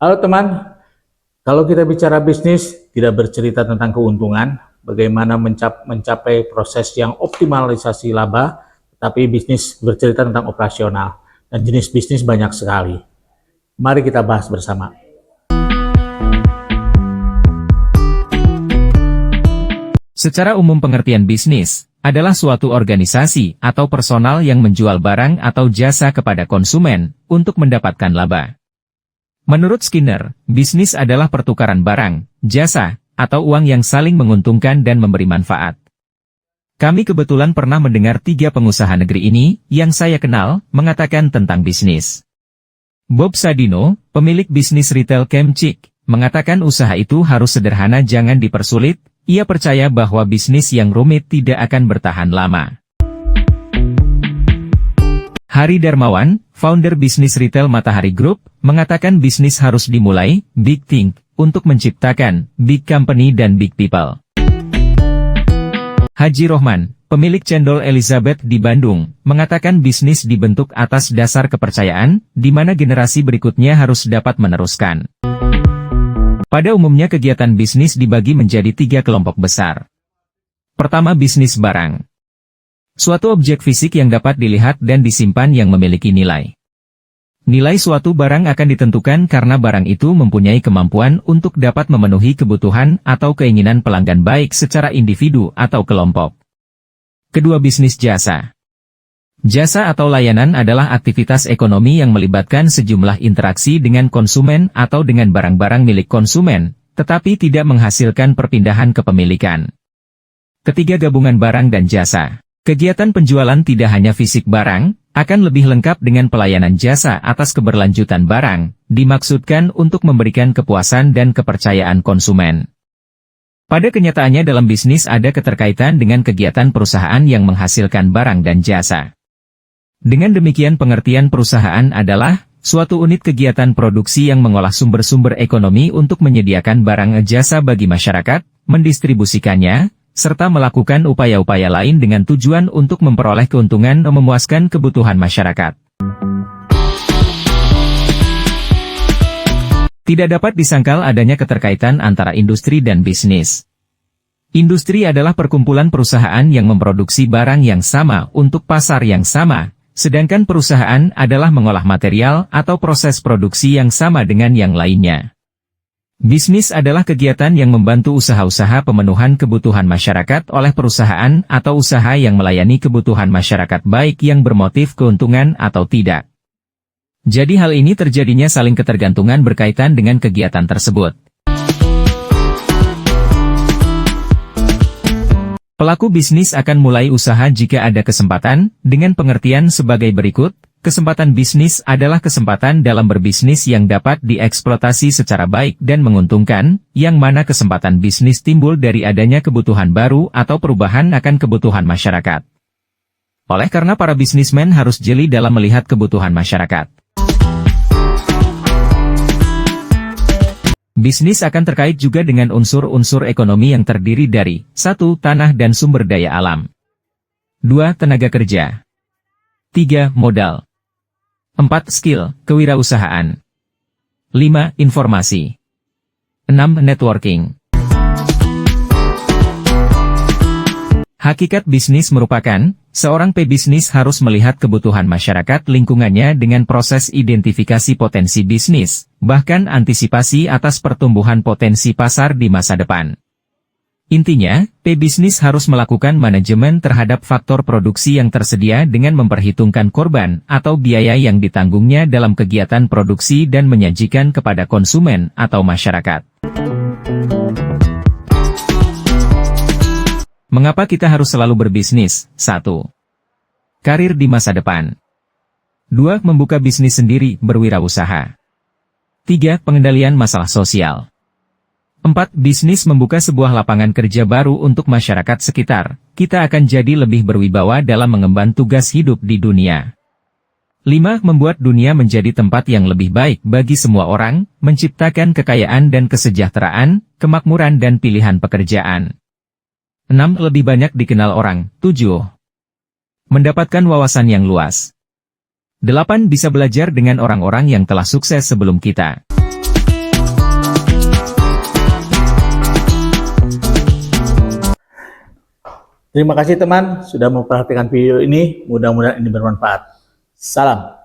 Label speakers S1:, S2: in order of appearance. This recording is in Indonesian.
S1: Halo teman, kalau kita bicara bisnis, tidak bercerita tentang keuntungan, bagaimana mencapai proses yang optimalisasi laba, tapi bisnis bercerita tentang operasional, dan jenis bisnis banyak sekali. Mari kita bahas bersama.
S2: Secara umum pengertian bisnis adalah suatu organisasi atau personal yang menjual barang atau jasa kepada konsumen untuk mendapatkan laba. Menurut Skinner, bisnis adalah pertukaran barang, jasa, atau uang yang saling menguntungkan dan memberi manfaat. Kami kebetulan pernah mendengar 3 pengusaha negeri ini yang saya kenal mengatakan tentang bisnis. Bob Sadino, pemilik bisnis retail Kemchik, mengatakan usaha itu harus sederhana, jangan dipersulit. Ia percaya bahwa bisnis yang rumit tidak akan bertahan lama. Hari Darmawan, founder bisnis retail Matahari Group, mengatakan bisnis harus dimulai, big think, untuk menciptakan big company dan big people. Haji Rohman, pemilik cendol Elizabeth di Bandung, mengatakan bisnis dibentuk atas dasar kepercayaan, di mana generasi berikutnya harus dapat meneruskan. Pada umumnya kegiatan bisnis dibagi menjadi 3 kelompok besar. Pertama, bisnis barang. Suatu objek fisik yang dapat dilihat dan disimpan yang memiliki nilai. Nilai suatu barang akan ditentukan karena barang itu mempunyai kemampuan untuk dapat memenuhi kebutuhan atau keinginan pelanggan baik secara individu atau kelompok. Kedua, bisnis jasa. Jasa atau layanan adalah aktivitas ekonomi yang melibatkan sejumlah interaksi dengan konsumen atau dengan barang-barang milik konsumen, tetapi tidak menghasilkan perpindahan kepemilikan. Ketiga, gabungan barang dan jasa. Kegiatan penjualan tidak hanya fisik barang, akan lebih lengkap dengan pelayanan jasa atas keberlanjutan barang, dimaksudkan untuk memberikan kepuasan dan kepercayaan konsumen. Pada kenyataannya dalam bisnis ada keterkaitan dengan kegiatan perusahaan yang menghasilkan barang dan jasa. Dengan demikian pengertian perusahaan adalah suatu unit kegiatan produksi yang mengolah sumber-sumber ekonomi untuk menyediakan barang jasa bagi masyarakat, mendistribusikannya, serta melakukan upaya-upaya lain dengan tujuan untuk memperoleh keuntungan dan memuaskan kebutuhan masyarakat. Tidak dapat disangkal adanya keterkaitan antara industri dan bisnis. Industri adalah perkumpulan perusahaan yang memproduksi barang yang sama untuk pasar yang sama, sedangkan perusahaan adalah mengolah material atau proses produksi yang sama dengan yang lainnya. Bisnis adalah kegiatan yang membantu usaha-usaha pemenuhan kebutuhan masyarakat oleh perusahaan atau usaha yang melayani kebutuhan masyarakat baik yang bermotif keuntungan atau tidak. Jadi hal ini terjadinya saling ketergantungan berkaitan dengan kegiatan tersebut. Pelaku bisnis akan mulai usaha jika ada kesempatan, dengan pengertian sebagai berikut. Kesempatan bisnis adalah kesempatan dalam berbisnis yang dapat dieksploitasi secara baik dan menguntungkan, yang mana kesempatan bisnis timbul dari adanya kebutuhan baru atau perubahan akan kebutuhan masyarakat. Oleh karena para bisnismen harus jeli dalam melihat kebutuhan masyarakat. Bisnis akan terkait juga dengan unsur-unsur ekonomi yang terdiri dari 1. Tanah dan sumber daya alam. 2. Tenaga kerja. 3. Modal. 4. Skill, kewirausahaan. 5. Informasi. 6. Networking. Hakikat bisnis merupakan, seorang pebisnis harus melihat kebutuhan masyarakat lingkungannya dengan proses identifikasi potensi bisnis, bahkan antisipasi atas pertumbuhan potensi pasar di masa depan. Intinya, pebisnis harus melakukan manajemen terhadap faktor produksi yang tersedia dengan memperhitungkan korban atau biaya yang ditanggungnya dalam kegiatan produksi dan menyajikan kepada konsumen atau masyarakat. Mengapa kita harus selalu berbisnis? 1. Karir di masa depan. 2. Membuka bisnis sendiri, berwirausaha. 3. Pengendalian masalah sosial. 4. Bisnis membuka sebuah lapangan kerja baru untuk masyarakat sekitar. Kita akan jadi lebih berwibawa dalam mengemban tugas hidup di dunia. 5. Membuat dunia menjadi tempat yang lebih baik bagi semua orang, menciptakan kekayaan dan kesejahteraan, kemakmuran dan pilihan pekerjaan. 6. Lebih banyak dikenal orang. 7. Mendapatkan wawasan yang luas. 8. Bisa belajar dengan orang-orang yang telah sukses sebelum kita.
S1: Terima kasih teman sudah memperhatikan video ini, mudah-mudahan ini bermanfaat. Salam.